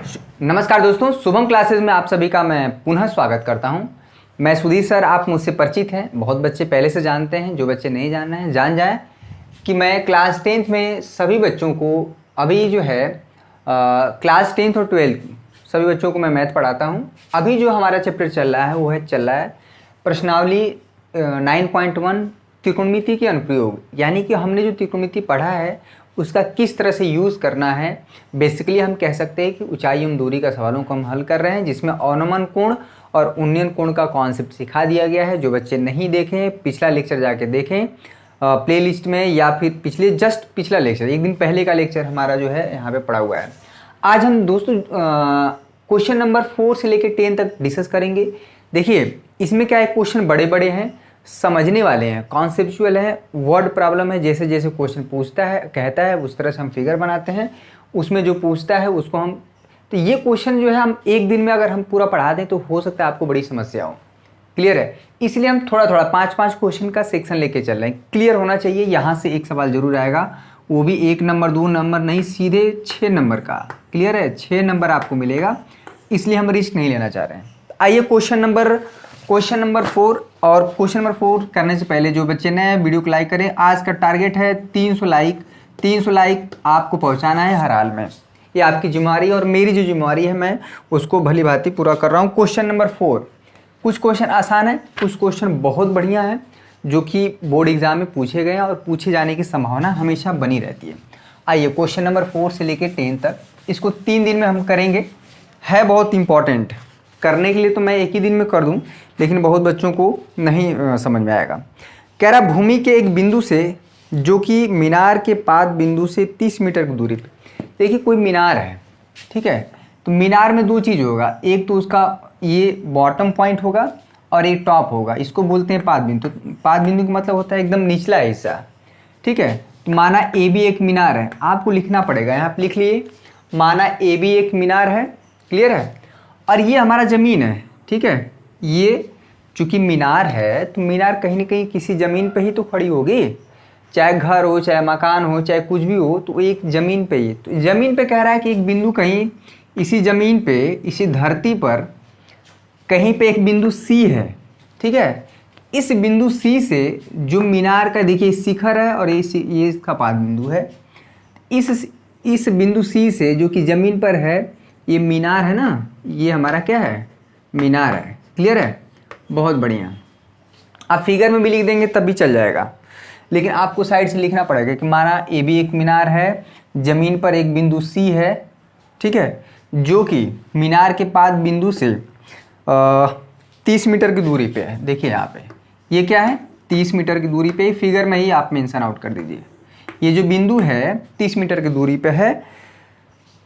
नमस्कार दोस्तों, शुभम क्लासेस में आप सभी का मैं पुनः स्वागत करता हूं। मैं सुधीर सर, आप मुझसे परिचित हैं, बहुत बच्चे पहले से जानते हैं। जो बच्चे नहीं जान रहे हैं जान जाएं कि मैं क्लास 10th में सभी बच्चों को अभी जो है क्लास 10th और 12th सभी बच्चों को मैं मैथ पढ़ाता हूं। अभी जो हमारा चैप्टर चल रहा है वो चल रहा है प्रश्नावली 9.1 त्रिकोणमिति के अनुप्रयोग, यानी कि हमने जो त्रिकोणमिति पढ़ा है उसका किस तरह से यूज़ करना है। बेसिकली हम कह सकते हैं कि ऊंचाई एवं दूरी का सवालों को हम हल कर रहे हैं, जिसमें अवनमन कोण और उन्नयन कोण का कॉन्सेप्ट सिखा दिया गया है। जो बच्चे नहीं देखें पिछला लेक्चर जाके देखें प्लेलिस्ट में, या फिर पिछला लेक्चर एक दिन पहले का लेक्चर हमारा जो है यहाँ पे पड़ा हुआ है। आज हम दोस्तों क्वेश्चन नंबर 4 से लेकर 10 तक डिस्कस करेंगे। देखिए इसमें क्या है, क्वेश्चन बड़े बड़े हैं, समझने वाले हैं, कॉन्सेप्चुअल है, वर्ड प्रॉब्लम है। जैसे जैसे क्वेश्चन पूछता है कहता है उस तरह से हम फिगर बनाते हैं, उसमें जो पूछता है उसको हम, तो ये क्वेश्चन जो है हम एक दिन में अगर हम पूरा पढ़ा दें तो हो सकता है आपको बड़ी समस्या हो। क्लियर है? इसलिए हम थोड़ा थोड़ा 5-5 क्वेश्चन का सेक्शन लेके चल रहे हैं। क्लियर होना चाहिए। यहाँ से एक सवाल जरूर आएगा, वो भी 1 नंबर 2 नंबर नहीं, सीधे 6 नंबर का। क्लियर है? 6 नंबर आपको मिलेगा, इसलिए हम रिस्क नहीं लेना चाह रहे हैं। आइए क्वेश्चन नंबर 4। और क्वेश्चन नंबर 4 करने से पहले जो बच्चे नए वीडियो को लाइक करें। आज का टारगेट है 300 लाइक आपको पहुंचाना है हर हाल में। ये आपकी जिम्मेदारी और मेरी जो जिम्मेदारी है मैं उसको भली भांति पूरा कर रहा हूँ। क्वेश्चन नंबर 4, कुछ क्वेश्चन आसान है, कुछ क्वेश्चन बहुत बढ़िया है जो कि बोर्ड एग्जाम में पूछे गए हैं और पूछे जाने की संभावना हमेशा बनी रहती है। आइए क्वेश्चन नंबर 4 से लेकर 10 तक, इसको 3 दिन में हम करेंगे। है बहुत इंपॉर्टेंट, करने के लिए तो मैं एक ही दिन में कर दूं, लेकिन बहुत बच्चों को नहीं समझ में आएगा। कह रहा भूमि के एक बिंदु से जो कि मीनार के पाद बिंदु से 30 मीटर की दूरी पे, देखिए कोई मीनार है, ठीक है, तो मीनार में 2 चीज़ होगा, एक तो उसका ये बॉटम पॉइंट होगा और एक टॉप होगा, इसको बोलते हैं पाद बिंदु। तो पाद बिंदु का मतलब होता है एकदम निचला हिस्सा, ठीक है। तो माना ए भी एक मीनार है, आपको लिखना पड़ेगा, यहाँ पे लिख लिए, माना ए भी एक मीनार है। क्लियर है? और ये हमारा ज़मीन है, ठीक है। ये चूँकि मीनार है तो मीनार कहीं ना कहीं किसी ज़मीन पे ही तो खड़ी होगी, चाहे घर हो, चाहे मकान हो, चाहे कुछ भी हो, तो एक ज़मीन पे ही। तो ज़मीन पे कह रहा है कि एक बिंदु कहीं इसी ज़मीन पे, इसी धरती पर कहीं पे एक बिंदु सी है, ठीक है। इस बिंदु सी से जो मीनार का, देखिए शिखर है और ये इसका पाद बिंदु है। इस बिंदु सी से जो कि ज़मीन पर है, ये मीनार है ना, ये हमारा क्या है, मीनार है। क्लियर है? बहुत बढ़िया। आप फिगर में भी लिख देंगे तब भी चल जाएगा, लेकिन आपको साइड से लिखना पड़ेगा कि माना ए भी एक मीनार है, ज़मीन पर एक बिंदु सी है, ठीक है, जो कि मीनार के पाद बिंदु से 30 मीटर की दूरी पे है। देखिए यहाँ पे ये क्या है, 30 मीटर की दूरी पे, फिगर में ही आप मेंशन आउट कर दीजिए। ये जो बिंदु है 30 मीटर की दूरी पे है।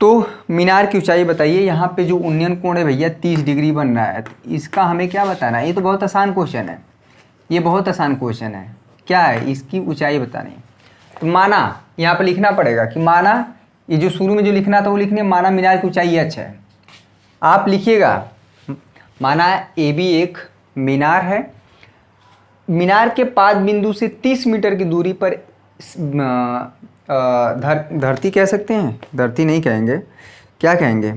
तो मीनार की ऊंचाई बताइए। यहाँ पे जो उन्नयन कोण है भैया 30 डिग्री बन रहा है, तो इसका हमें क्या बताना है। ये तो बहुत आसान क्वेश्चन है, ये बहुत आसान क्वेश्चन है। क्या है, इसकी ऊंचाई बतानी। तो माना यहाँ पे लिखना पड़ेगा कि माना, ये जो शुरू में जो लिखना था वो लिखने, माना मीनार की ऊंचाई h है। आप लिखिएगा माना ए भी एक मीनार है, मीनार के पाद बिंदु से 30 मीटर की दूरी पर धरती कह सकते हैं, धरती नहीं कहेंगे, क्या कहेंगे,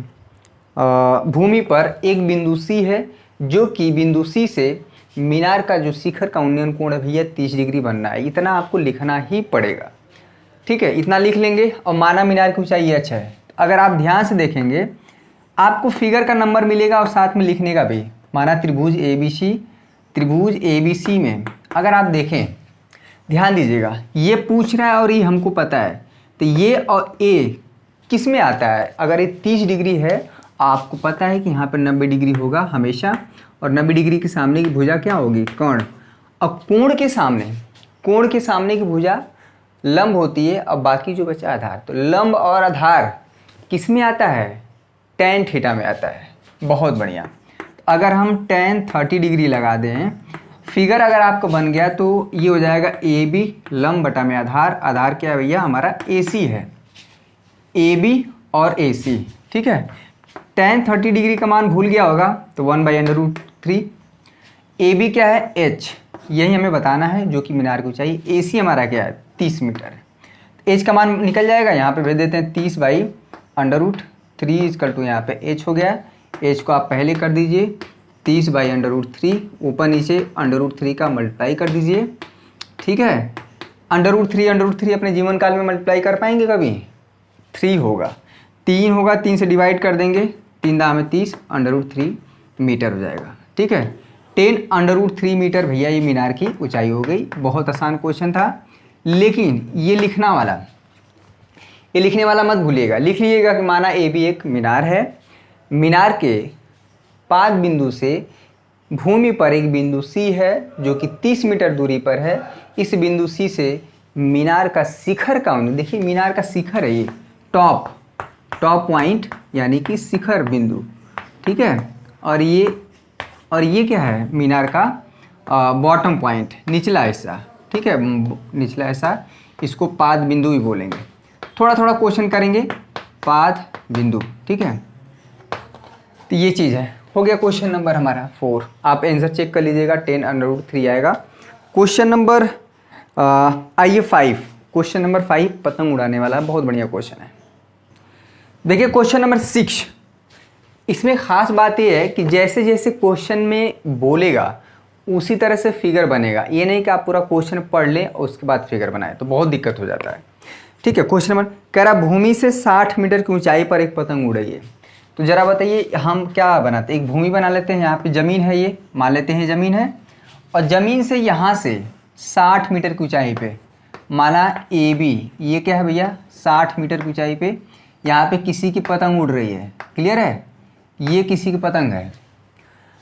भूमि पर एक बिंदु सी है, जो कि बिंदु सी से मीनार का जो शिखर का उन्नयन कोण है भैया 30 डिग्री बनना है। इतना आपको लिखना ही पड़ेगा, ठीक है, इतना लिख लेंगे। और माना मीनार की ऊंचाई h है। अगर आप ध्यान से देखेंगे आपको फिगर का नंबर मिलेगा और साथ में लिखने का भी। माना त्रिभुज ABC में अगर आप देखें, ध्यान दीजिएगा, ये पूछ रहा है और ये हमको पता है, तो ये और ए किस में आता है। अगर ये 30 डिग्री है, आपको पता है कि यहाँ पर 90 डिग्री होगा हमेशा, और 90 डिग्री के सामने की भुजा क्या होगी, कोण। अब कोण के सामने की भुजा लंब होती है, और बाकी जो बचा आधार। तो लंब और आधार किस में आता है, tan थीटा में आता है। बहुत बढ़िया। अगर हम tan 30 डिग्री लगा दें, फिगर अगर आपका बन गया तो ये हो जाएगा ए बी लंब बटा में आधार। आधार क्या है भैया, हमारा AC है, AB और AC, ठीक है। tan 30 डिग्री का मान भूल गया होगा तो 1/√3। AB क्या है, h, यही हमें बताना है, जो कि मीनार की ऊंचाई। AC हमारा क्या है, 30 मीटर है। h का मान निकल जाएगा, यहाँ पे भेज देते हैं 30/√3। 3 इजकल टू यहाँ पे h हो गया। h को आप पहले कर दीजिए 30/√3, ऊपर नीचे √3 का मल्टीप्लाई कर दीजिए। ठीक है, √3 अपने जीवन काल में मल्टीप्लाई कर पाएंगे कभी? 3 होगा, 3 होगा, 3 से डिवाइड कर देंगे, 3 दाम में 30, √3 मीटर हो जाएगा। ठीक है, 10√3 मीटर भैया ये मीनार की ऊंचाई हो गई। बहुत आसान क्वेश्चन था, लेकिन ये लिखने वाला मत भूलिएगा। लिख लीजिएगा कि माना ए भी एक मीनार है, मीनार के पाद बिंदु से भूमि पर एक बिंदु सी है जो कि 30 मीटर दूरी पर है। इस बिंदु सी से मीनार का शिखर का, देखिए मीनार का शिखर है ये, टॉप पॉइंट यानी कि शिखर बिंदु। ठीक है, और ये क्या है? मीनार का बॉटम पॉइंट, निचला हिस्सा। ठीक है, निचला हिस्सा, इसको पाद बिंदु भी बोलेंगे। थोड़ा क्वेश्चन करेंगे पाद बिंदु। ठीक है, तो ये चीज़ है। हो गया क्वेश्चन नंबर हमारा 4। आप आंसर चेक कर लीजिएगा, 10√3 आएगा। क्वेश्चन नंबर आइए 5। क्वेश्चन नंबर 5 पतंग उड़ाने वाला, बहुत बढ़िया क्वेश्चन है। देखिए क्वेश्चन नंबर 6, इसमें ख़ास बात यह है कि जैसे जैसे क्वेश्चन में बोलेगा उसी तरह से फिगर बनेगा। ये नहीं कि आप पूरा क्वेश्चन पढ़ लें और उसके बाद फिगर बनाएं, तो बहुत दिक्कत हो जाता है। ठीक है, क्वेश्चन नंबर कह रहा भूमि से 60 मीटर की ऊंचाई पर एक पतंग उड़ रही है। तो ज़रा बताइए हम क्या बनाते हैं? एक भूमि बना लेते हैं, यहाँ पे ज़मीन है, ये मान लेते हैं ज़मीन है, और ज़मीन से यहाँ से 60 मीटर की ऊंचाई पे माना ए बी, ये क्या है भैया? 60 मीटर की ऊंचाई पे यहाँ पे किसी की पतंग उड़ रही है। क्लियर है? ये किसी की पतंग है।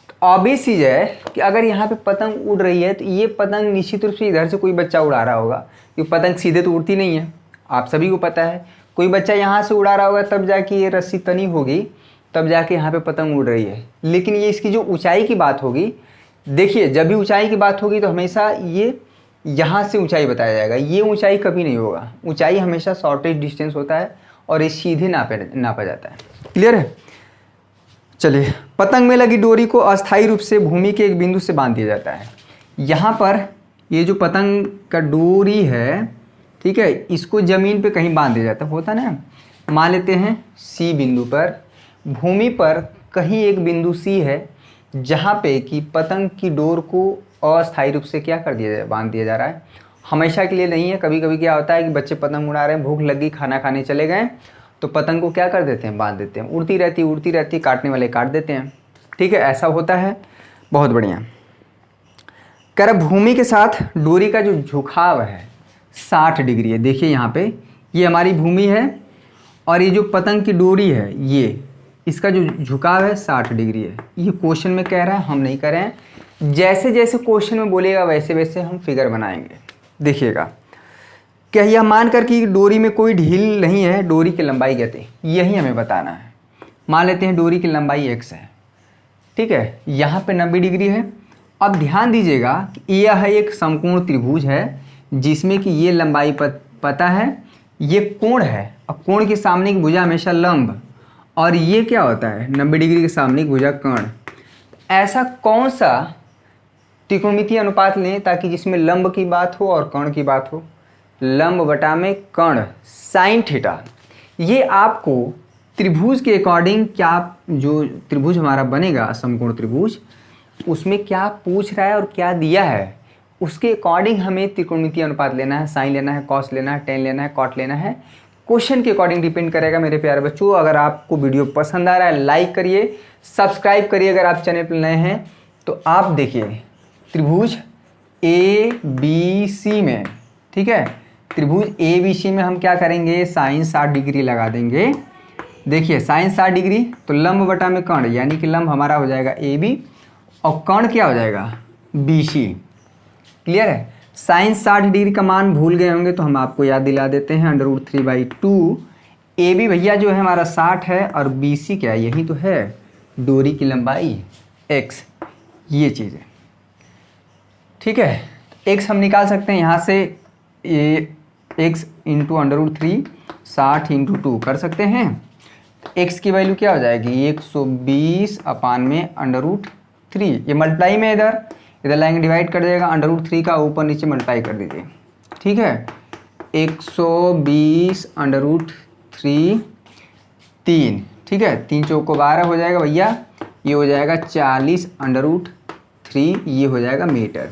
तो ऑब्वियस चीज़ है कि अगर यहाँ पे पतंग उड़ रही है तो ये पतंग निश्चित रूप से इधर से कोई बच्चा उड़ा रहा होगा, क्योंकि पतंग सीधे तो उड़ती नहीं है, आप सभी को पता है। कोई बच्चा यहाँ से उड़ा रहा होगा, तब जाके ये रस्सी तनी होगी, तब जाके यहाँ पे पतंग उड़ रही है। लेकिन ये इसकी जो ऊंचाई की बात होगी, देखिए जब भी ऊंचाई की बात होगी तो हमेशा ये यहाँ से ऊंचाई बताया जाएगा, ये ऊंचाई कभी नहीं होगा। ऊंचाई हमेशा शॉर्टेज डिस्टेंस होता है और ये सीधे नापा जाता है। क्लियर है? चलिए, पतंग में लगी डोरी को अस्थायी रूप से भूमि के एक बिंदु से बांध दिया जाता है। यहाँ पर ये जो पतंग का डोरी है, ठीक है, इसको ज़मीन पे कहीं बांध दिया जाता है, होता ना। मान लेते हैं सी बिंदु पर, भूमि पर कहीं एक बिंदु सी है जहाँ पे कि पतंग की डोर को अस्थायी रूप से क्या कर दिया जाए? बांध दिया जा रहा है। हमेशा के लिए नहीं है। कभी कभी क्या होता है कि बच्चे पतंग उड़ा रहे हैं, भूख लगी, खाना खाने चले गए, तो पतंग को क्या कर देते हैं? बांध देते हैं। उड़ती रहती, काटने वाले काट देते हैं। ठीक है, ऐसा होता है। बहुत बढ़िया। कह रहा भूमि के साथ डोरी का जो झुकाव है 60 डिग्री है। देखिए यहाँ पे ये हमारी भूमि है और ये जो पतंग की डोरी है, ये इसका जो झुकाव है 60 डिग्री है। ये क्वेश्चन में कह रहा है, हम नहीं कर रहे हैं। जैसे जैसे क्वेश्चन में बोलेगा वैसे वैसे हम फिगर बनाएंगे। देखिएगा, क्या यह मानकर कि डोरी में कोई ढील नहीं है, डोरी की लंबाई कहते, यही हमें बताना है। मान लेते हैं डोरी की लंबाई x है। ठीक है, यहाँ पे 90 डिग्री है। अब ध्यान दीजिएगा कि यह एक समकोण त्रिभुज है जिसमें कि ये लंबाई पता है, ये कोण है। अब कोण के सामने की भुजा हमेशा लंब, और ये क्या होता है? 90 डिग्री के सामने की भुजा कर्ण। ऐसा कौन सा त्रिकोणमितीय अनुपात लें ताकि जिसमें लंब की बात हो और कर्ण की बात हो? लंब बटा में कर्ण, साइन थीटा। ये आपको त्रिभुज के अकॉर्डिंग, क्या जो त्रिभुज हमारा बनेगा समकोण त्रिभुज, उसमें क्या पूछ रहा है और क्या दिया है, उसके अकॉर्डिंग हमें त्रिकोणमितीय अनुपात लेना है, साइन लेना है, कॉस लेना है, टेन लेना है, कॉट लेना है। क्वेश्चन के अकॉर्डिंग डिपेंड करेगा मेरे प्यारे बच्चों। अगर आपको वीडियो पसंद आ रहा है लाइक करिए, सब्सक्राइब करिए। अगर आप चैनल पर नए हैं तो आप देखिए त्रिभुज ए बी सी में, ठीक है, त्रिभुज ए बी सी में हम क्या करेंगे? साइन 60 डिग्री लगा देंगे। देखिए साइन 60 डिग्री तो लंब बटा में कर्ण, यानी कि लंब हमारा हो जाएगा ए बी और कर्ण क्या हो जाएगा? B C. क्लियर है? साइन 60 डिग्री का मान भूल गए होंगे तो हम आपको याद दिला देते हैं, √3/2। ए बी भैया जो है हमारा 60 है और बी सी क्या है? यही तो है, डोरी की लंबाई x। ये चीज़ है, ठीक है। x हम निकाल सकते हैं यहाँ से, ये x इंटू √3, 60 इंटू 2 कर सकते हैं। x की वैल्यू क्या हो जाएगी? 120/√3। ये मल्टीप्लाई में इधर लाएंगे, डिवाइड कर देगा, √3 का ऊपर नीचे मल्टीप्लाई कर दीजिए। ठीक है, 120/√3 3, ठीक है, 3 चौक को 12 हो जाएगा भैया, ये हो जाएगा 40√3, ये हो जाएगा मीटर।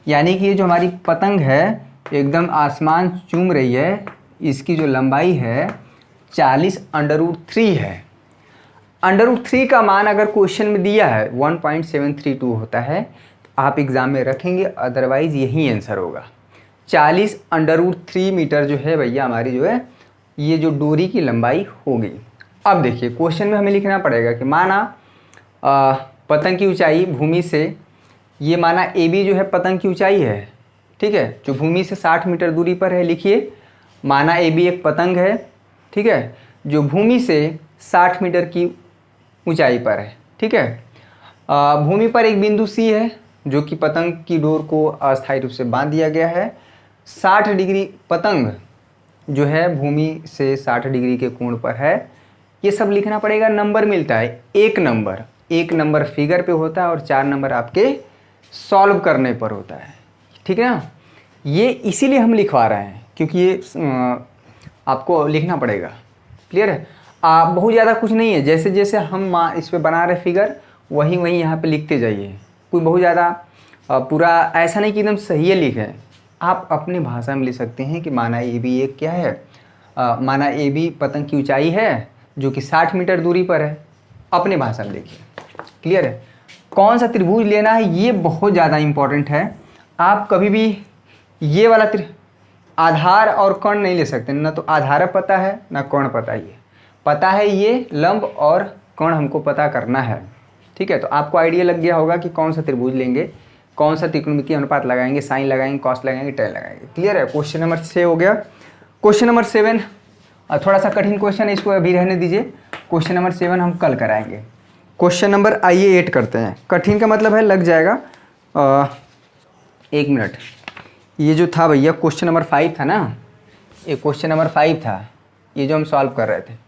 यानी कि ये जो हमारी पतंग है एकदम आसमान चूम रही है, इसकी जो लंबाई है 40√3 है। √3 का मान अगर क्वेश्चन में दिया है 1.732 होता है तो आप एग्ज़ाम में रखेंगे, अदरवाइज़ यही आंसर होगा। 40√3 मीटर जो है भैया हमारी जो है ये जो डोरी की लंबाई होगी। अब देखिए क्वेश्चन में हमें लिखना पड़ेगा कि माना पतंग की ऊंचाई भूमि से, ये माना AB जो है पतंग की ऊंचाई है, ठीक है, जो भूमि से 60 मीटर दूरी पर है। लिखिए माना AB एक पतंग है, ठीक है, जो भूमि से 60 मीटर की ऊंचाई पर है, ठीक है। भूमि पर एक बिंदु C है जो कि पतंग की डोर को अस्थायी रूप से बांध दिया गया है। 60 डिग्री पतंग जो है भूमि से 60 डिग्री के कोण पर है। ये सब लिखना पड़ेगा। नंबर मिलता है एक नंबर फिगर पे होता है और 4 नंबर आपके सॉल्व करने पर होता है, ठीक है ना। ये इसीलिए हम लिखवा रहे हैं क्योंकि ये आपको लिखना पड़ेगा। क्लियर है। बहुत ज़्यादा कुछ नहीं है, जैसे जैसे हम इस पर बना रहे फिगर वही वही यहाँ पे लिखते जाइए। कोई बहुत ज़्यादा पूरा ऐसा नहीं कि एकदम सही है लिखें, आप अपनी भाषा में लिख सकते हैं कि माना AB एक क्या है, माना AB पतंग की ऊंचाई है जो कि 60 मीटर दूरी पर है। अपनी भाषा में लिखिए। क्लियर है। कौन सा त्रिभुज लेना है ये बहुत ज़्यादा इम्पोर्टेंट है। आप कभी भी ये वाला आधार और कर्ण नहीं ले सकते, ना तो आधार पता है ना कर्ण पता है ये लंब और कर्ण हमको पता करना है, ठीक है। तो आपको आइडिया लग गया होगा कि कौन सा त्रिभुज लेंगे, कौन सा त्रिकोणमितीय अनुपात लगाएंगे, साइन लगाएंगे, कॉस लगाएंगे, टेन लगाएंगे। क्लियर है। क्वेश्चन नंबर 6 हो गया। क्वेश्चन नंबर 7 थोड़ा सा कठिन क्वेश्चन है, इसको अभी रहने दीजिए। क्वेश्चन नंबर 7 हम कल कराएंगे। क्वेश्चन नंबर आइए 8 करते हैं। कठिन का मतलब है लग जाएगा 1 मिनट। ये जो था भैया क्वेश्चन नंबर 5 था ना, ये क्वेश्चन नंबर 5 था, ये जो हम सॉल्व कर रहे थे।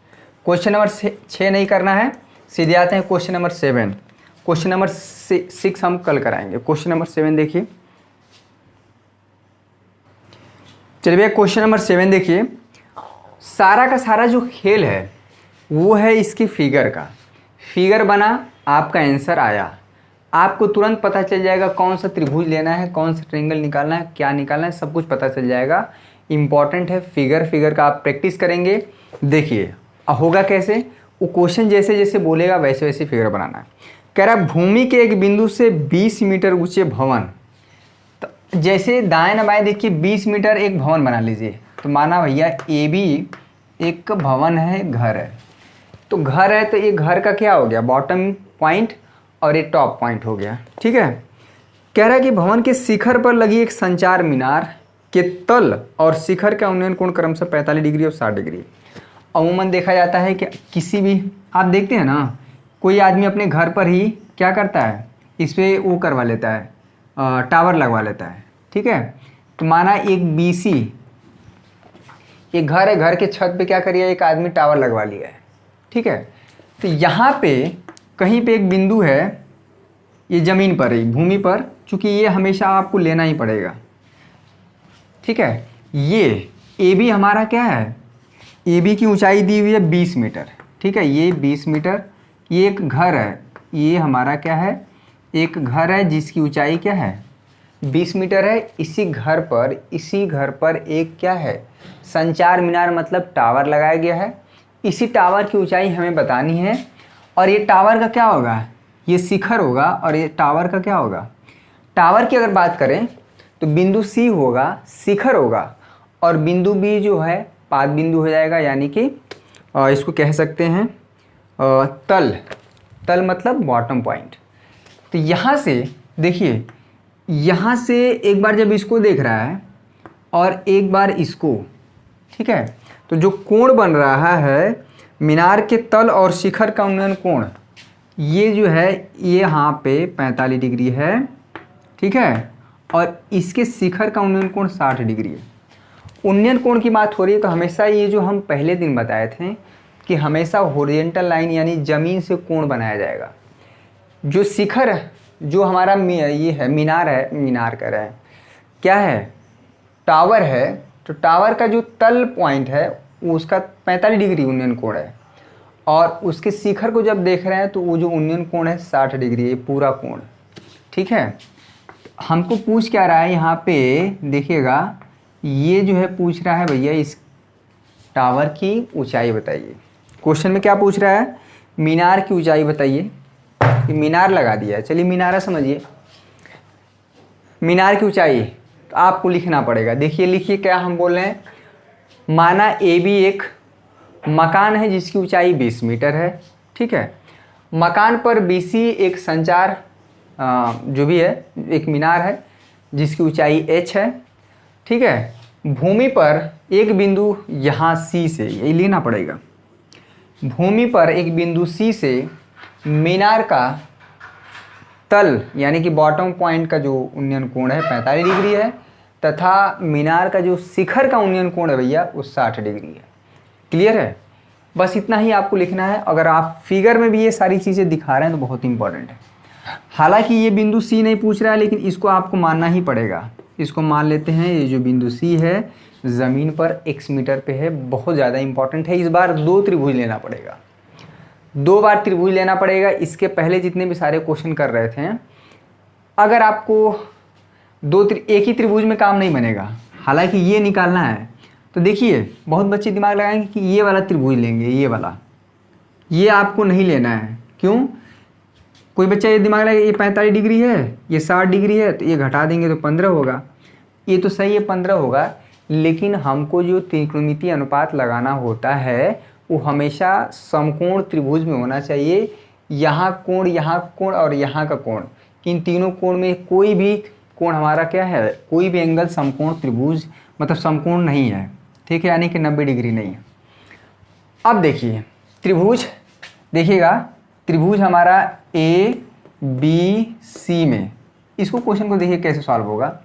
क्वेश्चन नंबर 6 नहीं करना है, सीधे आते हैं क्वेश्चन नंबर 7। क्वेश्चन नंबर 6 हम कल कराएंगे। क्वेश्चन नंबर 7 देखिए। चलिए भैया क्वेश्चन नंबर 7 देखिए। सारा का सारा जो खेल है वो है इसकी फिगर का। फिगर बना, आपका आंसर आया, आपको तुरंत पता चल जाएगा कौन सा त्रिभुज लेना है, कौन सा ट्रायंगल निकालना है, क्या निकालना है, सब कुछ पता चल जाएगा। इंपॉर्टेंट है फिगर का आप प्रैक्टिस करेंगे। देखिए होगा कैसे, वो क्वेश्चन जैसे जैसे बोलेगा वैसे वैसे फिगर बनाना है। कह रहा भूमि के एक बिंदु से 20 मीटर ऊंचे भवन, तो जैसे दाएं ना बाएं देखिए 20 मीटर एक भवन बना लीजिए। तो माना भैया AB एक भवन है, घर है, तो घर है तो ये घर का क्या हो गया, बॉटम पॉइंट, और ये टॉप पॉइंट हो गया, ठीक है। कह रहा है कि भवन के शिखर पर लगी एक संचार मीनार के तल और शिखर का उन्नयन कोण क्रमशः 45 डिग्री और 60 डिग्री। अमूमन देखा जाता है कि किसी भी, आप देखते हैं ना, कोई आदमी अपने घर पर ही क्या करता है, इस पर वो करवा लेता है, टावर लगवा लेता है, ठीक है। तो माना एक BC एक घर है, घर के छत पे क्या करिए एक आदमी टावर लगवा लिया है, ठीक है। तो यहाँ पे कहीं पे एक बिंदु है, ये ज़मीन पर ही, भूमि पर, चूँकि ये हमेशा आपको लेना ही पड़ेगा, ठीक है। ये AB हमारा क्या है, AB की ऊंचाई दी हुई है 20 मीटर, ठीक है, ये 20 मीटर। ये एक घर है, ये हमारा क्या है, एक घर है जिसकी ऊंचाई क्या है 20 मीटर है। इसी घर पर एक क्या है, संचार मीनार मतलब टावर लगाया गया है। इसी टावर की ऊंचाई हमें बतानी है, और ये टावर का क्या होगा, ये शिखर होगा, और ये टावर का क्या होगा, टावर की अगर बात करें तो बिंदु C होगा, शिखर होगा, और बिंदु B जो है पाद बिंदु हो जाएगा, यानी कि इसको कह सकते हैं तल मतलब बॉटम पॉइंट। तो यहाँ से देखिए, यहाँ से एक बार जब इसको देख रहा है और एक बार इसको, ठीक है, तो जो कोण बन रहा है मीनार के तल और शिखर का उन्नयन कोण, ये जो है ये यहाँ पे 45 डिग्री है, ठीक है, और इसके शिखर का उन्नयन कोण 60 डिग्री है। उन्नयन कोण की बात हो रही है तो हमेशा ये जो हम पहले दिन बताए थे कि हमेशा हॉरिजॉन्टल लाइन यानी ज़मीन से कोण बनाया जाएगा। जो शिखर जो हमारा ये है मीनार कह रहे हैं, क्या है, टावर है, तो टावर का जो तल पॉइंट है उसका 45 डिग्री उन्नयन कोण है, और उसके शिखर को जब देख रहे हैं तो वो जो उन्नयन कोण है 60 डिग्री है, पूरा कोण। ठीक है, हमको पूछ क्या रहा है यहाँ पे, देखिएगा ये जो है पूछ रहा है भैया इस टावर की ऊंचाई बताइए। क्वेश्चन में क्या पूछ रहा है, मीनार की ऊंचाई बताइए। मीनार लगा दिया है, चलिए मीनारा समझिए। मीनार की ऊंचाई तो आपको लिखना पड़ेगा। देखिए लिखिए क्या हम बोल रहे हैं, माना ए बी एक मकान है जिसकी ऊंचाई 20 मीटर है। ठीक है, मकान पर BC एक संचार जो भी है एक मीनार है जिसकी ऊंचाई h है। ठीक है, भूमि पर एक बिंदु यहाँ C से, यही लेना पड़ेगा, भूमि पर एक बिंदु C से मीनार का तल यानी कि बॉटम पॉइंट का जो उन्नयन कोण है 45 डिग्री है, तथा मीनार का जो शिखर का उन्नयन कोण है भैया वो 60 डिग्री है। क्लियर है, बस इतना ही आपको लिखना है। अगर आप फिगर में भी ये सारी चीज़ें दिखा रहे हैं तो बहुत इंपॉर्टेंट है। हालांकि ये बिंदु C नहीं पूछ रहा है, लेकिन इसको आपको मानना ही पड़ेगा। इसको मान लेते हैं, ये जो बिंदु C है ज़मीन पर x मीटर पे है, बहुत ज़्यादा इंपॉर्टेंट है। इस बार 2 त्रिभुज लेना पड़ेगा, 2 बार त्रिभुज लेना पड़ेगा। इसके पहले जितने भी सारे क्वेश्चन कर रहे थे, अगर आपको एक ही त्रिभुज में काम नहीं बनेगा, हालांकि ये निकालना है तो देखिए बहुत बच्चे दिमाग लगाएंगे कि ये वाला त्रिभुज लेंगे, ये वाला, ये आपको नहीं लेना है। क्यों? कोई बच्चा ये दिमाग लगाएगा ये 45 डिग्री है, ये 60 डिग्री है, तो ये घटा देंगे तो 15 होगा। ये तो सही है 15 होगा, लेकिन हमको जो त्रिकोणमितीय अनुपात लगाना होता है वो हमेशा समकोण त्रिभुज में होना चाहिए। यहाँ कोण और यहाँ का कोण, इन तीनों कोण में कोई भी कोण हमारा क्या है, कोई भी एंगल समकोण त्रिभुज मतलब समकोण नहीं है। ठीक है, यानी कि 90 डिग्री नहीं है। अब देखिए त्रिभुज, देखिएगा त्रिभुज हमारा ABC में, इसको क्वेश्चन को देखिए कैसे सॉल्व होगा।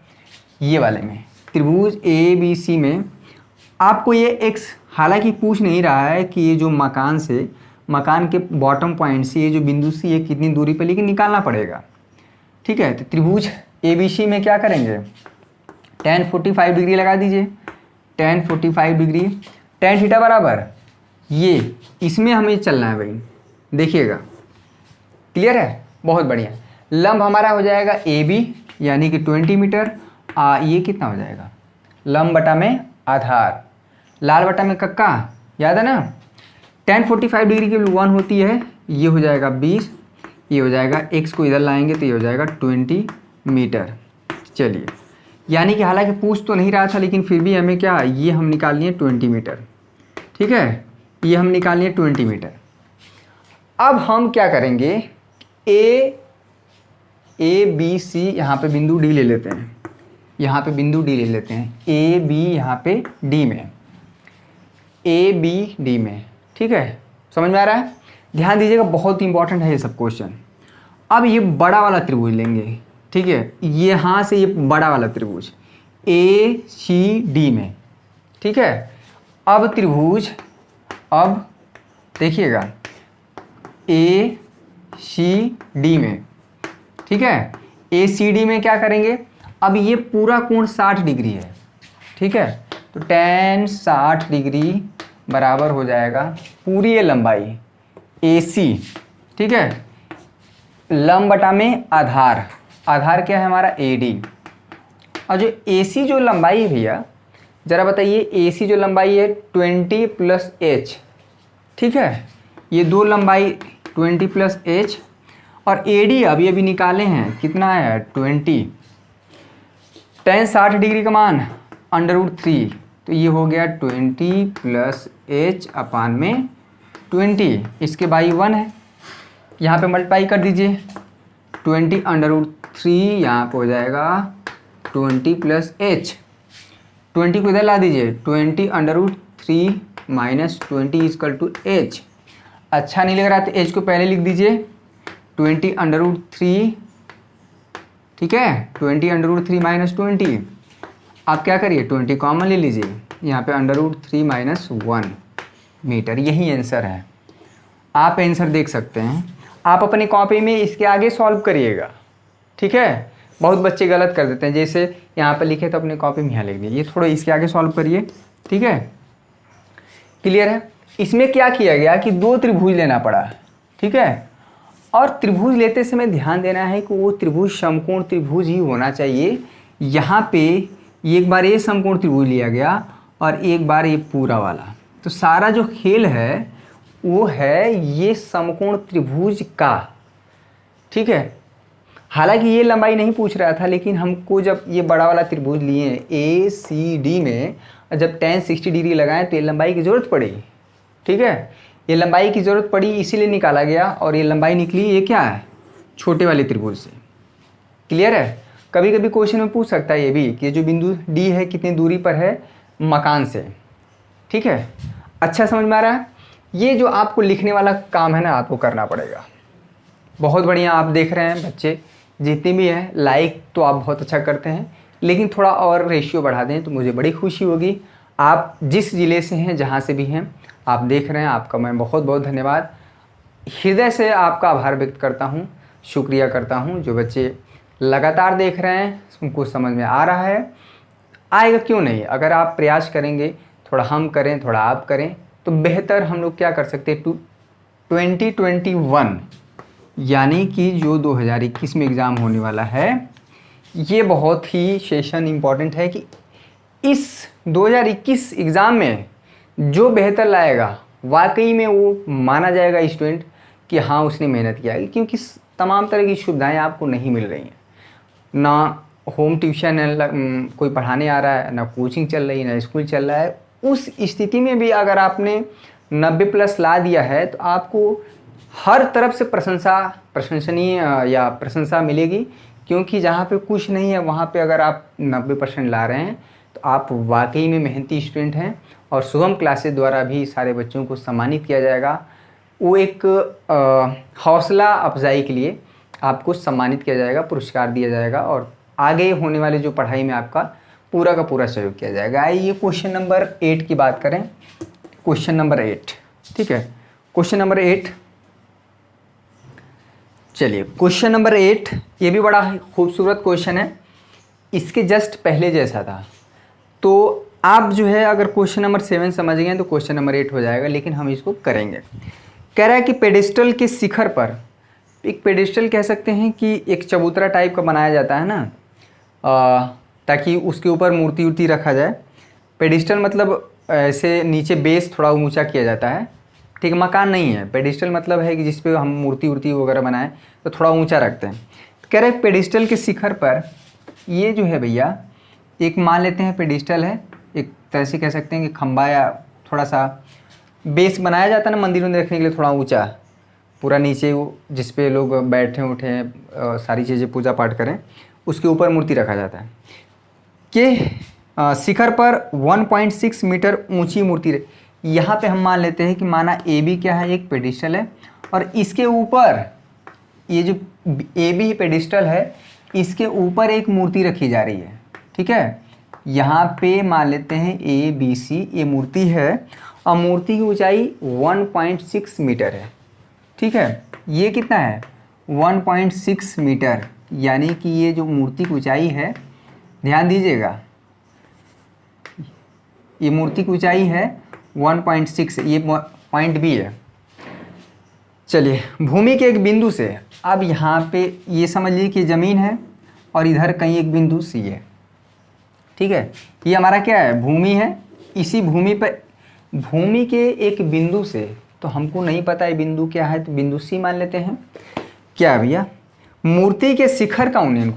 ये वाले में त्रिभुज ABC में आपको ये x, हालांकि पूछ नहीं रहा है कि ये जो मकान के बॉटम पॉइंट से ये जो बिंदु C है कितनी दूरी पे, लेकिन निकालना पड़ेगा। ठीक है, तो त्रिभुज ABC में क्या करेंगे, tan 45 डिग्री लगा दीजिए। tan 45 डिग्री, tan थीटा बराबर ये, इसमें हमें चलना है भाई, देखिएगा। क्लियर है, बहुत बढ़िया। लंब हमारा हो जाएगा AB यानी कि 20 मीटर। ये कितना हो जाएगा, लंब बटा में आधार, लाल बटा में कक्का, याद है ना। tan 45 डिग्री की वैल्यू 1 होती है, ये हो जाएगा 20, ये हो जाएगा x को इधर लाएंगे तो ये हो जाएगा 20 मीटर। चलिए, यानी कि हालांकि पूछ तो नहीं रहा था, लेकिन फिर भी हमें क्या, ये हम निकाल लिए 20 मीटर। ठीक है, ये हम निकाल लिए 20 मीटर। अब हम क्या करेंगे, ABC यहाँ पे बिंदु D ले लेते हैं, यहाँ पे बिंदु D ले लेते हैं, AB यहाँ पे D में, ABD में। ठीक है, समझ में आ रहा है, ध्यान दीजिएगा, बहुत इंपॉर्टेंट है ये सब क्वेश्चन। अब ये बड़ा वाला त्रिभुज लेंगे। ठीक है, यहाँ से ये बड़ा वाला त्रिभुज ACD में। ठीक है, अब त्रिभुज, अब देखिएगा ACD में। ठीक है, ACD में क्या करेंगे, अब ये पूरा कोण 60 डिग्री है। ठीक है, तो tan 60 डिग्री बराबर हो जाएगा पूरी ये लंबाई AC। ठीक है, लंब बटा में आधार, आधार क्या है हमारा AD। और जो AC जो लंबाई है भैया, ज़रा बताइए, AC जो लंबाई है 20 + h। ठीक है, ये दो लंबाई 20 + h, और AD अभी निकाले हैं, कितना है 20। tan 60 डिग्री का मान √3, तो ये हो गया 20 + h अपान में 20, इसके बाई 1 है, यहाँ पे मल्टीप्लाई कर दीजिए। 20 √3 यहाँ पे हो जाएगा 20 + h, 20 को इधर ला दीजिए, 20 √3 - 20 = h। अच्छा नहीं लग रहा तो h को पहले लिख दीजिए, 20 √3। ठीक है, 20 √3 - 20, आप क्या करिए 20 कॉमन ले लीजिए, यहाँ पे √3 - 1 मीटर। यही आंसर है, आप आंसर देख सकते हैं। आप अपनी कॉपी में इसके आगे सॉल्व करिएगा। ठीक है, बहुत बच्चे गलत कर देते हैं, जैसे यहाँ पर लिखे तो अपनी कॉपी में यहाँ लिख दीजिए, ये थोड़ा इसके आगे सॉल्व करिए। ठीक है, क्लियर है। इसमें क्या किया गया कि दो त्रिभुज लेना पड़ा, ठीक है। और त्रिभुज लेते समय ध्यान देना है कि वो त्रिभुज समकोण त्रिभुज ही होना चाहिए। यहाँ पे एक बार ये समकोण त्रिभुज लिया गया और एक बार ये पूरा वाला, तो सारा जो खेल है वो है ये समकोण त्रिभुज का, ठीक है। हालांकि ये लंबाई नहीं पूछ रहा था, लेकिन हमको जब ये बड़ा वाला त्रिभुज लिए ACD में जब tan 60 डिग्री लगाएं तो ये लंबाई की ज़रूरत पड़ेगी, ठीक है। ये लंबाई की ज़रूरत पड़ी इसीलिए निकाला गया और ये लंबाई निकली ये क्या है, छोटे वाले त्रिभुज से। क्लियर है। कभी कभी क्वेश्चन में पूछ सकता है ये भी कि जो बिंदु D है कितनी दूरी पर है मकान से, ठीक है। अच्छा समझ में आ रहा है। ये जो आपको लिखने वाला काम है ना आपको करना पड़ेगा। बहुत बढ़िया, आप देख रहे हैं बच्चे जितने भी हैं, लाइक तो आप बहुत अच्छा करते हैं, लेकिन थोड़ा और रेशियो बढ़ा दें तो मुझे बड़ी खुशी होगी। आप जिस ज़िले से हैं, जहाँ से भी हैं, आप देख रहे हैं, आपका मैं बहुत बहुत धन्यवाद, हृदय से आपका आभार व्यक्त करता हूँ, शुक्रिया करता हूँ। जो बच्चे लगातार देख रहे हैं उनको समझ में आ रहा है, आएगा क्यों नहीं। अगर आप प्रयास करेंगे, थोड़ा हम करें थोड़ा आप करें, तो बेहतर हम लोग क्या कर सकते हैं। 2021 यानी कि जो 2021 में एग्ज़ाम होने वाला है, ये बहुत ही सेशन इम्पॉर्टेंट है कि इस 2021 एग्ज़ाम में जो बेहतर लाएगा वाकई में वो माना जाएगा स्टूडेंट कि हाँ उसने मेहनत किया है। क्योंकि तमाम तरह की सुविधाएं आपको नहीं मिल रही हैं, ना होम ट्यूशन है, कोई पढ़ाने आ रहा है, ना कोचिंग चल रही है, ना स्कूल चल रहा है। उस स्थिति में भी अगर आपने 90+ ला दिया है तो आपको हर तरफ से प्रशंसनीय या प्रशंसा मिलेगी। क्योंकि जहाँ पे कुछ नहीं है वहाँ पे अगर आप 90% ला रहे हैं तो आप वाकई में मेहनती स्टूडेंट हैं। और शुभम क्लासेस द्वारा भी सारे बच्चों को सम्मानित किया जाएगा। वो एक हौसला अफजाई के लिए आपको सम्मानित किया जाएगा, पुरस्कार दिया जाएगा और आगे होने वाले जो पढ़ाई में आपका पूरा का पूरा सहयोग किया जाएगा। आइए क्वेश्चन नंबर 8 की बात करें। क्वेश्चन नंबर 8, ठीक है। क्वेश्चन नंबर 8, चलिए क्वेश्चन नंबर 8, ये भी बड़ा खूबसूरत क्वेश्चन है, इसके जस्ट पहले जैसा था। तो आप जो है अगर क्वेश्चन नंबर 7 समझ गए तो क्वेश्चन नंबर 8 हो जाएगा, लेकिन हम इसको करेंगे। कह रहा है कि पेडिस्टल के शिखर पर, एक पेडिस्टल कह सकते हैं कि एक चबूतरा टाइप का बनाया जाता है ना, ताकि उसके ऊपर मूर्ति उर्ति रखा जाए। पेडिस्टल मतलब ऐसे नीचे बेस थोड़ा ऊंचा किया जाता है, ठीक। मकान नहीं है, पेडिस्टल मतलब है कि जिस पे हम मूर्ति उर्ति वगैरह बनाएं तो थोड़ा ऊंचा रखते हैं। तो कह रहे हैं पेडिस्टल के शिखर पर ये जो है भैया, एक मान लेते हैं पेडिस्टल है, एक तरह से कह सकते हैं कि खंबा या थोड़ा सा बेस बनाया जाता है ना मंदिर में रखने के लिए, थोड़ा ऊंचा, पूरा नीचे वो जिस पे लोग बैठे उठे सारी चीज़ें पूजा पाठ करें, उसके ऊपर मूर्ति रखा जाता है। कि शिखर पर 1.6 मीटर ऊंची मूर्ति, यहाँ पे हम मान लेते हैं कि माना AB क्या है, एक पेडिस्टल है, और इसके ऊपर ये जो AB पेडिस्टल है इसके ऊपर एक मूर्ति रखी जा रही है, ठीक है। यहाँ पे मान लेते हैं ABC ये मूर्ति है और मूर्ति की ऊंचाई 1.6 मीटर है, ठीक है। ये कितना है 1.6 मीटर, यानी कि ये जो मूर्ति की ऊंचाई है, ध्यान दीजिएगा, ये मूर्ति की ऊंचाई है 1.6, ये पॉइंट B है। चलिए भूमि के एक बिंदु से, अब यहाँ पे ये समझ लीजिए कि ज़मीन है और इधर कहीं एक बिंदु C है, ठीक है। ये हमारा क्या है, भूमि है। इसी भूमि पर, भूमि के एक बिंदु से, तो हमको नहीं पता है बिंदु क्या है, तो बिंदु C मान लेते हैं। क्या भैया, मूर्ति के शिखर का उन्नयन,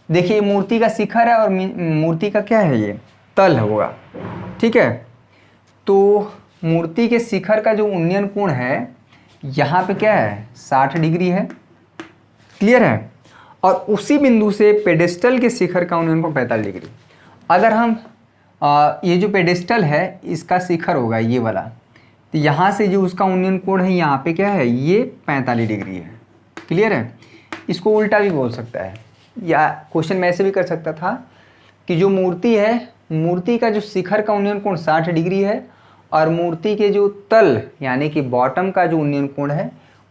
देखिए मूर्ति का शिखर है और मूर्ति का क्या है, ये तल होगा, ठीक है। तो मूर्ति के शिखर का जो उन्नयन कोण है यहाँ पे क्या है 60 डिग्री है, क्लियर है। और उसी बिंदु से पेडेस्टल के शिखर का उन्नयन कोण 45 डिग्री। अगर हम ये जो पेडेस्टल है इसका शिखर होगा ये वाला, तो यहाँ से जो उसका उन्नयन कोण है यहाँ पे क्या है, ये 45 डिग्री है, क्लियर है। इसको उल्टा भी बोल सकता है, या क्वेश्चन में ऐसे भी कर सकता था कि जो मूर्ति है, मूर्ति का जो शिखर का उन्नयन कोण 60 डिग्री है और मूर्ति के जो तल यानी कि बॉटम का जो उन्नयन कोण है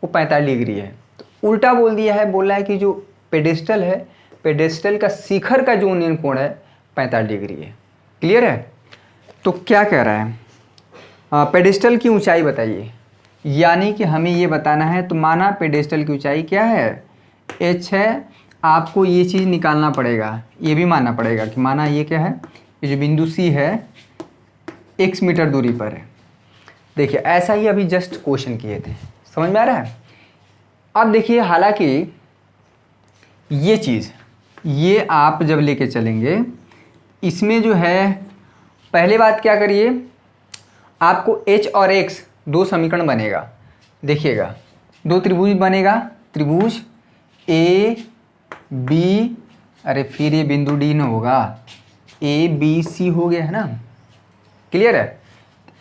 वो 45 डिग्री है। तो उल्टा बोल दिया है, बोला है कि जो पेडेस्टल है, पेडेस्टल का शिखर का जो उन्नयन कोण है 45 डिग्री है, क्लियर है। तो क्या कह रहा है, पेडिस्टल की ऊंचाई बताइए, यानी कि हमें ये बताना है। तो माना पेडिस्टल की ऊंचाई क्या है, h है। आपको ये चीज़ निकालना पड़ेगा, ये भी मानना पड़ेगा कि माना ये क्या है, ये जो बिंदु C है x मीटर दूरी पर है। देखिए ऐसा ही अभी जस्ट क्वेश्चन किए थे, समझ में आ रहा है। अब देखिए हालांकि ये चीज़ ये आप जब लेके चलेंगे, इसमें जो है पहले बात क्या करिए, आपको h और x दो समीकरण बनेगा। देखिएगा दो त्रिभुज बनेगा, त्रिभुज ए बी, अरे फिर ये बिंदु डी न होगा, ए बी सी हो गया है ना, क्लियर है।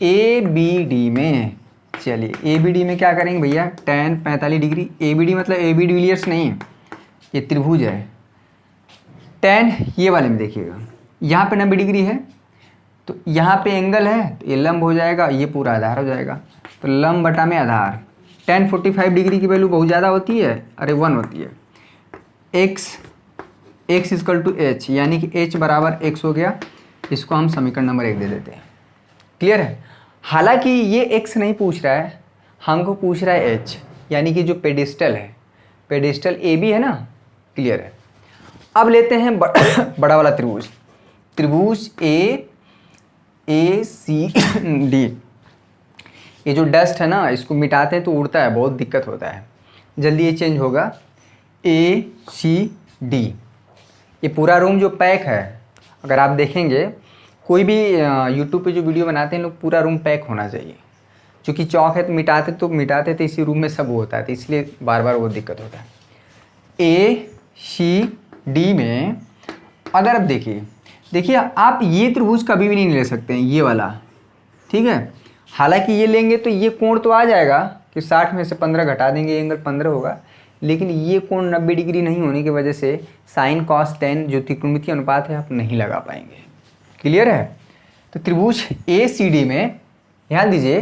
ए बी डी में, चलिए ए बी डी में क्या करेंगे भैया, tan 45 degree. A B D मतलब ए बी डिविलियर्स नहीं, ये त्रिभुज है। tan ये वाले में देखिएगा, यहाँ पे 90 डिग्री है, तो यहाँ पे एंगल है, तो ये लंब हो जाएगा, ये पूरा आधार हो जाएगा। तो लंब बटा में आधार, tan 45 डिग्री की वैल्यू बहुत ज़्यादा होती है, अरे 1 होती है। x इक्वल टू h, यानी कि h बराबर x हो गया। इसको हम समीकरण नंबर 1 दे देते हैं, क्लियर है। हालांकि ये x नहीं पूछ रहा है, हमको पूछ रहा है h, यानी कि जो पेडिस्टल है, पेडिस्टल ए बी है ना, क्लियर है। अब लेते हैं बड़ा वाला त्रिभुज, त्रिभुज ए सी डी। ये जो डस्ट है ना, इसको मिटाते हैं तो उड़ता है, बहुत दिक्कत होता है, जल्दी ये चेंज होगा। ए सी डी, ये पूरा रूम जो पैक है, अगर आप देखेंगे कोई भी यूट्यूब पे जो वीडियो बनाते हैं लोग, पूरा रूम पैक होना चाहिए। क्योंकि चौक है तो मिटाते तो इसी रूम में सब होता है, तो इसलिए बार बार वो दिक्कत होता है। ए सी डी में अगर आप देखिए आप ये त्रिभुज कभी भी नहीं ले सकते हैं, ये वाला, ठीक है। हालांकि ये लेंगे तो ये कोण तो आ जाएगा कि 60 में से 15 घटा देंगे, एंगल 15 होगा, लेकिन ये कोण 90 डिग्री नहीं होने की वजह से साइन कॉस टेन जो त्रिकोणमितीय अनुपात है आप नहीं लगा पाएंगे, क्लियर है। तो त्रिभुज ए सी डी में ध्यान दीजिए,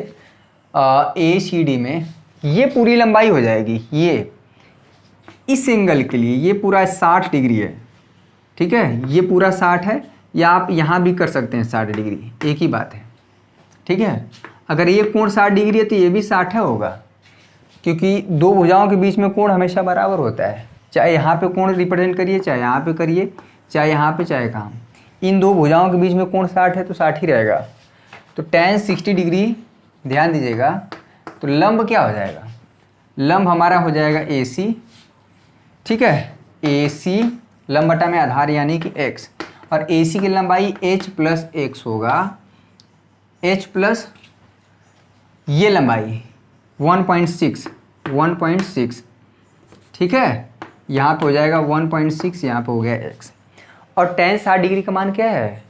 ए सी डी में ये पूरी लंबाई हो जाएगी, ये इस एंगल के लिए ये पूरा 60 डिग्री है, ठीक है। ये पूरा 60 है, या आप यहाँ भी कर सकते हैं 60 डिग्री, एक ही बात है, ठीक है। अगर ये कोण 60 डिग्री है तो ये भी 60 है होगा, क्योंकि दो भुजाओं के बीच में कोण हमेशा बराबर होता है। चाहे यहाँ पे कोण रिप्रेजेंट करिए, चाहे यहाँ पे करिए, चाहे यहाँ पे, चाहे कहाँ, इन दो भुजाओं के बीच में कोण 60 है तो 60 ही रहेगा। तो tan 60 डिग्री, ध्यान दीजिएगा, तो लंब क्या हो जाएगा, लंब हमारा हो जाएगा AC, ठीक है। AC लंब बटा में आधार यानी कि x, और AC की लंबाई h प्लस x होगा, h प्लस ये लंबाई 1.6, ठीक है। यहाँ पे हो जाएगा 1.6, यहाँ पे हो गया x। और tan 60 डिग्री का मान क्या है,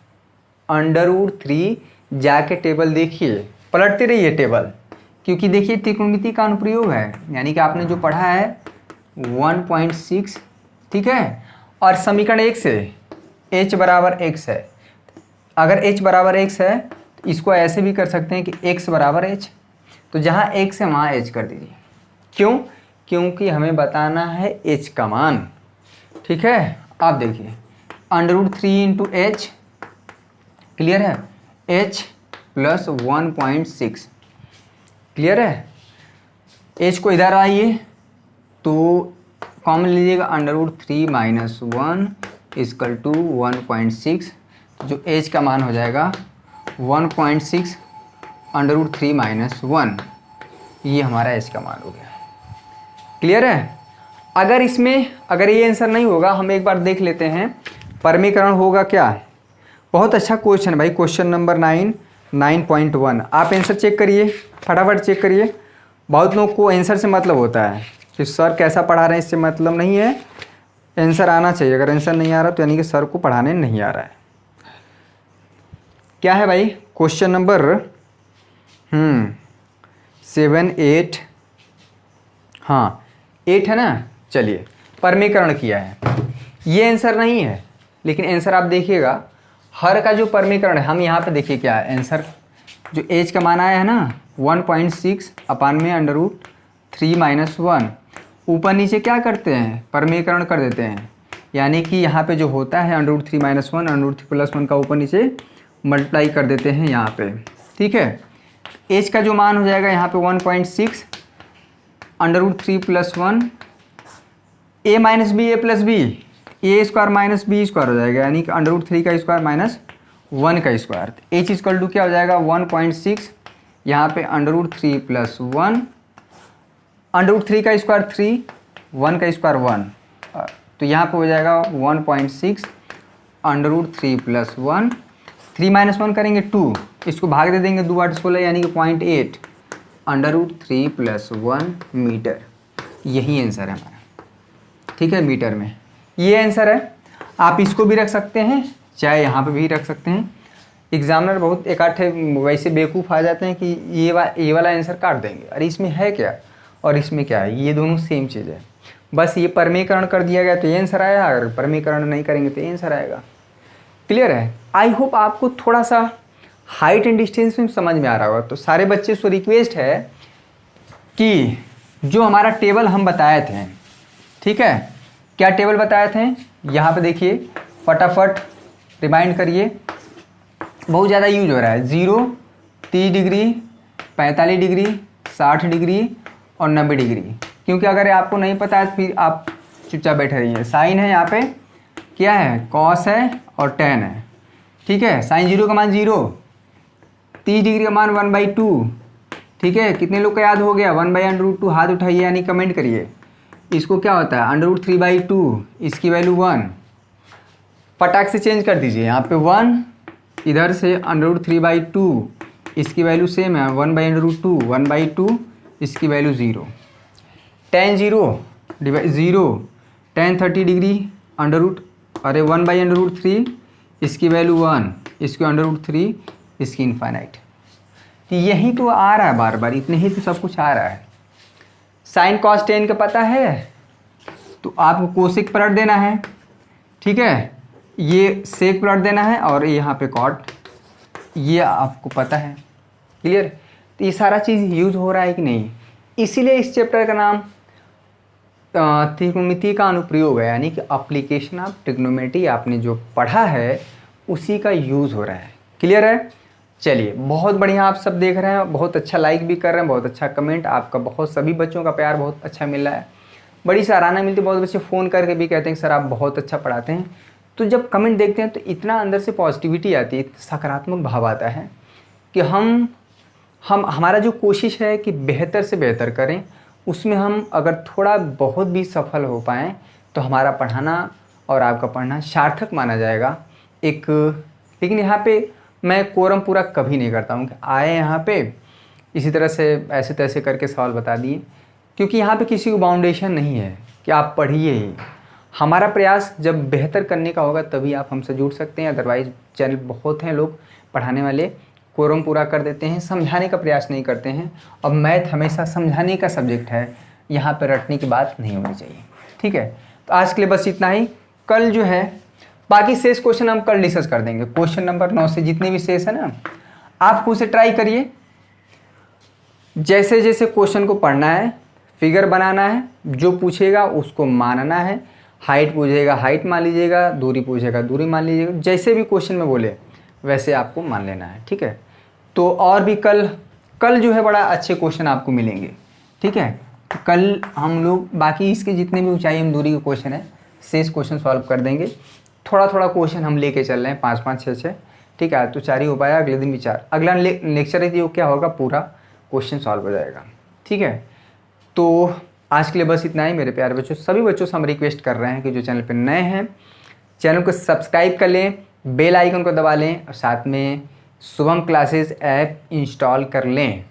√3। जाके टेबल देखिए, पलटते रहिए टेबल, क्योंकि देखिए त्रिकोणमिति का अनुप्रयोग है, यानी कि आपने जो पढ़ा है 1.6, ठीक है। और समीकरण 1 से h बराबर x है, अगर h बराबर x है तो इसको ऐसे भी कर सकते हैं कि x बराबर h, तो जहाँ x है वहाँ h कर दीजिए। क्यों, क्योंकि हमें बताना है h का मान, ठीक है। आप देखिए √3 इंटू h, क्लियर है, h प्लस 1.6, क्लियर है। h को इधर आइए तो कॉमन लीजिएगा, √3 माइनस 1 इक्वल टू 1.6, जो h का मान हो जाएगा 1.6 √3 माइनस 1, ये हमारा h का मान हो गया, क्लियर है। अगर इसमें अगर ये आंसर नहीं होगा, हम एक बार देख लेते हैं परमीकरण होगा क्या। बहुत अच्छा क्वेश्चन है भाई, क्वेश्चन नंबर 9.1। आप आंसर चेक करिए, फटाफट चेक करिए। बहुत लोग को आंसर से मतलब होता है कि सर कैसा पढ़ा रहे हैं, इससे मतलब नहीं है, आंसर आना चाहिए। अगर आंसर नहीं आ रहा तो यानी कि सर को पढ़ाने नहीं आ रहा है। क्या है भाई, क्वेश्चन नंबर 7, 8, हाँ 8 है ना। चलिए परमीकरण किया है, ये आंसर नहीं है, लेकिन आंसर आप देखिएगा, हर का जो परमीकरण है, हम यहाँ पे देखिए क्या है आंसर, जो एच का मान आया है ना 1.6 अपान में √3 माइनस 1, ऊपर नीचे क्या करते हैं, परमीकरण कर देते हैं, यानी कि यहाँ पे जो होता है √3 माइनस 1 √3 प्लस 1 का ऊपर नीचे मल्टीप्लाई कर देते हैं यहाँ पे, ठीक है। एच का जो मान हो जाएगा यहाँ पे 1.6 √3 + 1 a minus b a plus b, a square minus b square हो जाएगा, यानी कि √3 का स्क्वायर माइनस 1 का स्क्वायर। एच इक्वल टू क्या हो जाएगा 1.6, यहाँ पे √3 + 1, √3 का स्क्वायर 3, 1 का स्क्वायर 1, तो यहाँ पे हो जाएगा 1.6 √3 + 1, 3 - 1 करेंगे 2, इसको भाग दे देंगे 2 8 16, यानी कि 0.8 √3 + 1 मीटर। यही आंसर है हमारा, ठीक है, मीटर में ये आंसर है। आप इसको भी रख सकते हैं, चाहे यहाँ पे भी रख सकते हैं। एग्जामिनर बहुत एक आधे वैसे बेवकूफ़ आ जाते हैं कि ये वाला आंसर काट देंगे, अरे इसमें है क्या और इसमें क्या है, ये दोनों सेम चीज़ है, बस ये परमीकरण कर दिया गया तो ये आंसर आया, अगर परमीकरण नहीं करेंगे तो ये आंसर आएगा। क्लियर है? आई होप आपको थोड़ा सा हाइट एंड डिस्टेंस में समझ में आ रहा होगा। तो सारे बच्चे से रिक्वेस्ट है कि जो हमारा टेबल हम बताए थे, ठीक है, क्या टेबल बताए थे, यहाँ पे देखिए, फटाफट रिमाइंड करिए, बहुत ज़्यादा यूज हो रहा है। 0, 30 डिग्री, 45 डिग्री, 60 डिग्री और 90 डिग्री, क्योंकि अगर आपको नहीं पता है तो फिर आप चुपचाप बैठे रहिए। साइन है यहाँ पे, क्या है, कॉस है और टेन है, ठीक है। साइन 0 का मान 0, 30 डिग्री का मान 1/2, ठीक है। कितने लोग का याद हो गया, 1/√2, हाथ उठाइए यानी कमेंट करिए। इसको क्या होता है √3/2, इसकी वैल्यू 1, फटाक से चेंज कर दीजिए, यहाँ पे 1, इधर से √3/2, इसकी वैल्यू सेम है 1/√2, 1/2, इसकी वैल्यू 0, tan 0 tan 30 डिग्री अरे 1/√3, इसकी वैल्यू 1, इसकी √3, इसकी इनफाइनाइट। तो यही तो आ रहा है बार बार, इतने ही तो सब कुछ आ रहा है। साइन कॉस टेन का पता है तो आपको कोसेक पलट देना है, ठीक है, ये सेक पलट देना है और यहाँ पे कॉट, ये आपको पता है। क्लियर? तो ये सारा चीज़ यूज हो रहा है कि नहीं, इसीलिए इस चैप्टर का नाम त्रिकोणमिति का अनुप्रयोग है, यानी कि एप्लीकेशन ऑफ ट्रिग्नोमेट्री। आपने जो पढ़ा है उसी का यूज़ हो रहा है। क्लियर है? चलिए, बहुत बढ़िया, आप सब देख रहे हैं, बहुत अच्छा लाइक भी कर रहे हैं, बहुत अच्छा कमेंट, आपका बहुत सभी बच्चों का प्यार बहुत अच्छा मिल रहा है, बड़ी सराहना मिलती है। बहुत बच्चे फ़ोन करके भी कहते हैं सर आप बहुत अच्छा पढ़ाते हैं। तो जब कमेंट देखते हैं तो इतना अंदर से पॉजिटिविटी आती है, सकारात्मक भाव आता है कि हमारा जो कोशिश है कि बेहतर से बेहतर करें, उसमें हम अगर थोड़ा बहुत भी सफल हो पाएँ तो हमारा पढ़ाना और आपका पढ़ना सार्थक माना जाएगा। लेकिन यहाँ पे मैं कोरम पूरा कभी नहीं करता हूँ कि आए यहाँ पे इसी तरह से ऐसे तैसे करके सवाल बता दिए, क्योंकि यहाँ पे किसी को बाउंडेशन नहीं है कि आप पढ़िए ही। हमारा प्रयास जब बेहतर करने का होगा तभी आप हमसे जुड़ सकते हैं, अदरवाइज चैनल बहुत हैं लोग पढ़ाने वाले, कोरम पूरा कर देते हैं, समझाने का प्रयास नहीं करते हैं। और मैथ हमेशा समझाने का सब्जेक्ट है, यहाँ पर रटने की बात नहीं होनी चाहिए, ठीक है। तो आज के लिए बस इतना ही। कल जो है बाकी शेष क्वेश्चन हम कल डिस्कस कर देंगे। क्वेश्चन नंबर 9 से जितने भी शेष है ना, आप खुद से ट्राई करिए, जैसे जैसे क्वेश्चन को पढ़ना है, फिगर बनाना है, जो पूछेगा उसको मानना है। हाइट पूछेगा हाइट मान लीजिएगा, दूरी पूछेगा दूरी मान लीजिएगा, जैसे भी क्वेश्चन में बोले वैसे आपको मान लेना है, ठीक है। तो और भी कल जो है बड़ा अच्छे क्वेश्चन आपको मिलेंगे, ठीक है। तो कल हम लोग बाकी इसके जितने भी ऊंचाई एवं दूरी के क्वेश्चन है शेष क्वेश्चन सॉल्व कर देंगे। थोड़ा थोड़ा क्वेश्चन हम लेके चल रहे हैं, 5-5 6-6, ठीक है। तो 4 ही हो पाया, अगले दिन भी 4, अगला लेक्चर है जो क्या होगा पूरा क्वेश्चन सॉल्व हो जाएगा, ठीक है। तो आज के लिए बस इतना ही मेरे प्यारे बच्चों। सभी बच्चों से हम रिक्वेस्ट कर रहे हैं कि जो चैनल पर नए हैं चैनल को सब्सक्राइब कर लें, बेल आइकन को दबा लें और साथ में शुभम क्लासेस ऐप इंस्टॉल कर लें,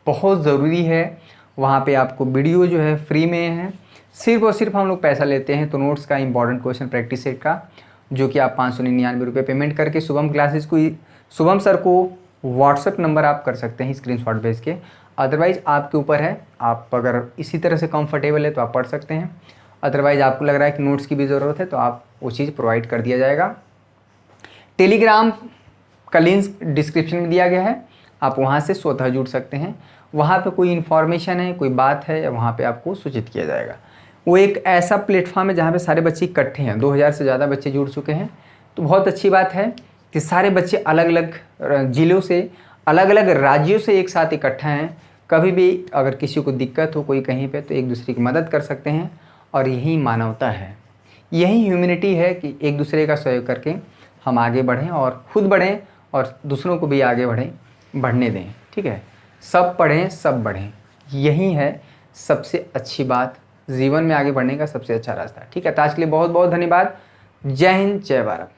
बहुत ज़रूरी है। वहाँ पे आपको वीडियो जो है फ्री में है, सिर्फ और सिर्फ हम लोग पैसा लेते हैं। तो नोट्स का इंपॉर्टेंट क्वेश्चन प्रैक्टिस सेट का जो कि आप 599 रुपये पेमेंट करके शुभम क्लासेस को, शुभम सर को व्हाट्सएप नंबर आप कर सकते हैं स्क्रीनशॉट भेज के। अदरवाइज़ आपके ऊपर है, आप अगर इसी तरह से कंफर्टेबल है तो आप पढ़ सकते हैं। अदरवाइज़ आपको लग रहा है कि नोट्स की भी ज़रूरत है तो आप वो चीज़ प्रोवाइड कर दिया जाएगा। टेलीग्राम का लिंक डिस्क्रिप्शन में दिया गया है, आप वहाँ से स्वतः जुड़ सकते हैं। वहाँ पे कोई इन्फॉर्मेशन है, कोई बात है, वहाँ पे आपको सूचित किया जाएगा। वो एक ऐसा प्लेटफॉर्म है जहाँ पे सारे बच्चे इकट्ठे हैं, 2000 से ज़्यादा बच्चे जुड़ चुके हैं। तो बहुत अच्छी बात है कि सारे बच्चे अलग अलग ज़िलों से, अलग अलग राज्यों से एक साथ इकट्ठा हैं। कभी भी अगर किसी को दिक्कत हो कोई कहीं पे, तो एक दूसरे की मदद कर सकते हैं। और यही मानवता है, यही ह्यूमैनिटी है कि एक दूसरे का सहयोग करके हम आगे बढ़ें और खुद बढ़ें और दूसरों को भी आगे बढ़ने दें। ठीक है, सब पढ़ें सब बढ़ें, यही है सबसे अच्छी बात, जीवन में आगे बढ़ने का सबसे अच्छा रास्ता। ठीक है, तो आज के लिए बहुत बहुत धन्यवाद। जय हिंद, जय भारत।